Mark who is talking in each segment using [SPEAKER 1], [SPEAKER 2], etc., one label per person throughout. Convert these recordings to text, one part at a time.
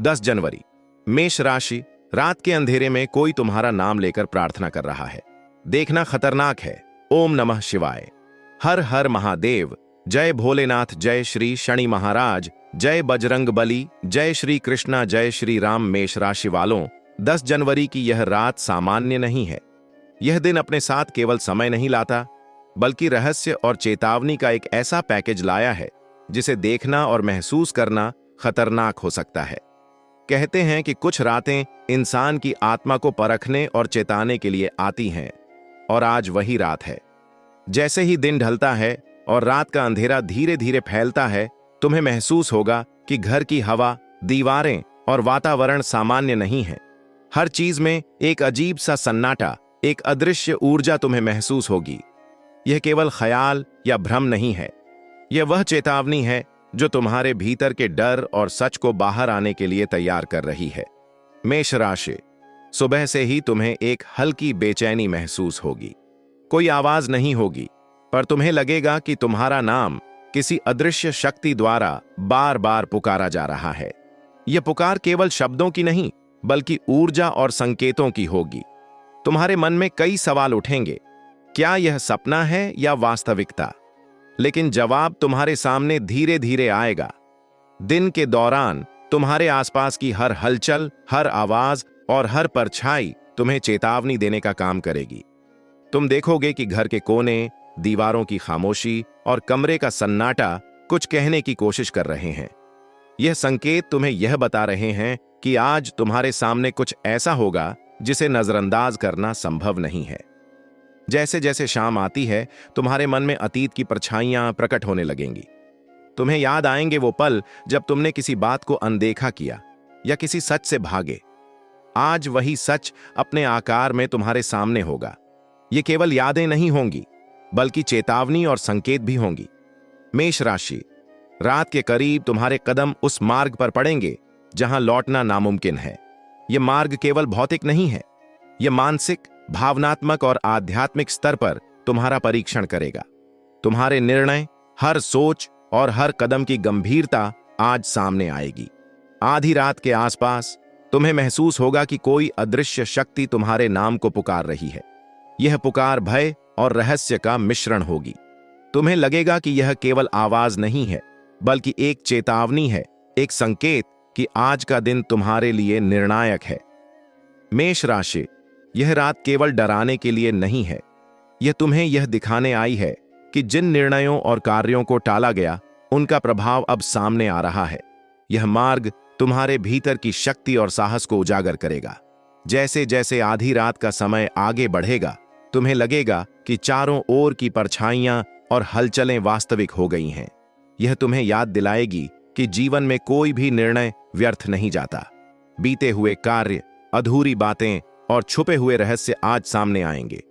[SPEAKER 1] 10 जनवरी। मेष राशि। रात के अंधेरे में कोई तुम्हारा नाम लेकर प्रार्थना कर रहा है। देखना खतरनाक है। ओम नमः शिवाय। हर हर महादेव। जय भोलेनाथ। जय श्री शनि महाराज। जय बजरंग बली। जय श्री कृष्णा। जय श्री राम। मेष राशि वालों, 10 जनवरी की यह रात सामान्य नहीं है। यह दिन अपने साथ केवल समय नहीं लाता, बल्कि रहस्य और चेतावनी का एक ऐसा पैकेज लाया है जिसे देखना और महसूस करना खतरनाक हो सकता है। कहते हैं कि कुछ रातें इंसान की आत्मा को परखने और चेताने के लिए आती हैं, और आज वही रात है। जैसे ही दिन ढलता है और रात का अंधेरा धीरे धीरे फैलता है, तुम्हें महसूस होगा कि घर की हवा, दीवारें और वातावरण सामान्य नहीं है। हर चीज में एक अजीब सा सन्नाटा, एक अदृश्य ऊर्जा तुम्हें महसूस होगी। यह केवल ख्याल या भ्रम नहीं है, यह वह चेतावनी है जो तुम्हारे भीतर के डर और सच को बाहर आने के लिए तैयार कर रही है। मेष राशि। सुबह से ही तुम्हें एक हल्की बेचैनी महसूस होगी। कोई आवाज नहीं होगी, पर तुम्हें लगेगा कि तुम्हारा नाम किसी अदृश्य शक्ति द्वारा बार बार पुकारा जा रहा है। यह पुकार केवल शब्दों की नहीं, बल्कि ऊर्जा और संकेतों की होगी। तुम्हारे मन में कई सवाल उठेंगे। क्या यह सपना है या वास्तविकता? लेकिन जवाब तुम्हारे सामने धीरे धीरे आएगा। दिन के दौरान तुम्हारे आसपास की हर हलचल, हर आवाज और हर परछाई तुम्हें चेतावनी देने का काम करेगी। तुम देखोगे कि घर के कोने, दीवारों की खामोशी और कमरे का सन्नाटा कुछ कहने की कोशिश कर रहे हैं। यह संकेत तुम्हें यह बता रहे हैं कि आज तुम्हारे सामने कुछ ऐसा होगा जिसे नजरअंदाज करना संभव नहीं है। जैसे जैसे शाम आती है, तुम्हारे मन में अतीत की परछाइयां प्रकट होने लगेंगी। तुम्हें याद आएंगे वो पल जब तुमने किसी बात को अनदेखा किया या किसी सच से भागे। आज वही सच अपने आकार में तुम्हारे सामने होगा। ये केवल यादें नहीं होंगी, बल्कि चेतावनी और संकेत भी होंगी। मेष राशि। रात के करीब तुम्हारे कदम उस मार्ग पर पड़ेंगे जहां लौटना नामुमकिन है। यह मार्ग केवल भौतिक नहीं है, यह मानसिक, भावनात्मक और आध्यात्मिक स्तर पर तुम्हारा परीक्षण करेगा। तुम्हारे निर्णय, हर सोच और हर कदम की गंभीरता आज सामने आएगी। आधी रात के आसपास तुम्हें महसूस होगा कि कोई अदृश्य शक्ति तुम्हारे नाम को पुकार रही है। यह पुकार भय और रहस्य का मिश्रण होगी। तुम्हें लगेगा कि यह केवल आवाज नहीं है, बल्कि एक चेतावनी है, एक संकेत कि आज का दिन तुम्हारे लिए निर्णायक है। मेष राशि। यह रात केवल डराने के लिए नहीं है, यह तुम्हें यह दिखाने आई है कि जिन निर्णयों और कार्यों को टाला गया, उनका प्रभाव अब सामने आ रहा है। यह मार्ग तुम्हारे भीतर की शक्ति और साहस को उजागर करेगा। जैसे जैसे आधी रात का समय आगे बढ़ेगा, तुम्हें लगेगा कि चारों ओर की परछाइयां और हलचलें वास्तविक हो गई हैं। यह तुम्हें याद दिलाएगी कि जीवन में कोई भी निर्णय व्यर्थ नहीं जाता। बीते हुए कार्य, अधूरी बातें और छुपे हुए रहस्य आज सामने आएंगे।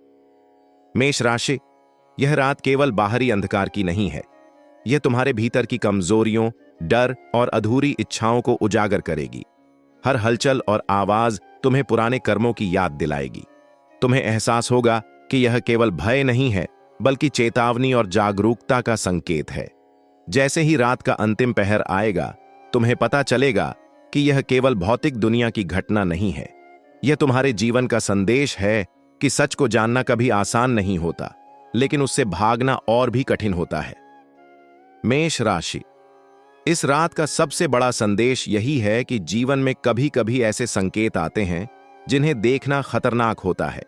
[SPEAKER 1] मेष राशि। यह रात केवल बाहरी अंधकार की नहीं है, यह तुम्हारे भीतर की कमजोरियों, डर और अधूरी इच्छाओं को उजागर करेगी। हर हलचल और आवाज तुम्हें पुराने कर्मों की याद दिलाएगी। तुम्हें एहसास होगा कि यह केवल भय नहीं है, बल्कि चेतावनी और जागरूकता का संकेत है। जैसे ही रात का अंतिम पहर आएगा, तुम्हें पता चलेगा कि यह केवल भौतिक दुनिया की घटना नहीं है, यह तुम्हारे जीवन का संदेश है कि सच को जानना कभी आसान नहीं होता, लेकिन उससे भागना और भी कठिन होता है। मेष राशि। इस रात का सबसे बड़ा संदेश यही है कि जीवन में कभी कभी ऐसे संकेत आते हैं जिन्हें देखना खतरनाक होता है,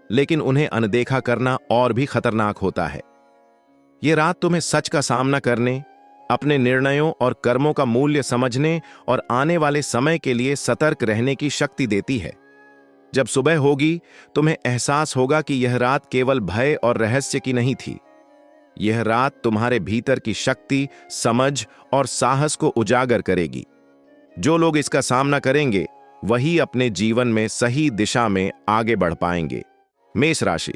[SPEAKER 1] लेकिन उन्हें अनदेखा करना और भी खतरनाक होता है। यह रात तुम्हें सच का सामना करने, अपने निर्णयों और कर्मों का मूल्य समझने और आने वाले समय के लिए सतर्क रहने की शक्ति देती है। जब सुबह होगी, तुम्हें एहसास होगा कि यह रात केवल भय और रहस्य की नहीं थी। यह रात तुम्हारे भीतर की शक्ति, समझ और साहस को उजागर करेगी। जो लोग इसका सामना करेंगे, वही अपने जीवन में सही दिशा में आगे बढ़ पाएंगे। मेष राशि।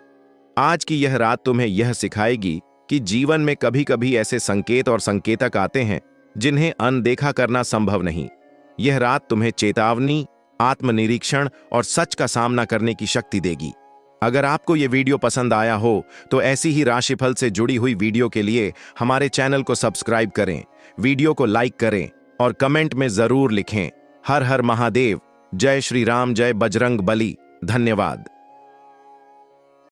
[SPEAKER 1] आज की यह रात तुम्हें यह सिखाएगी कि जीवन में कभी कभी ऐसे संकेत और संकेतक आते हैं जिन्हें अनदेखा करना संभव नहीं। यह रात तुम्हें चेतावनी, आत्मनिरीक्षण और सच का सामना करने की शक्ति देगी। अगर आपको यह वीडियो पसंद आया हो तो ऐसी ही राशिफल से जुड़ी हुई वीडियो के लिए हमारे चैनल को सब्सक्राइब करें, वीडियो को लाइक करें और कमेंट में जरूर लिखें हर हर महादेव। जय श्री राम, जय बजरंग बली। धन्यवाद।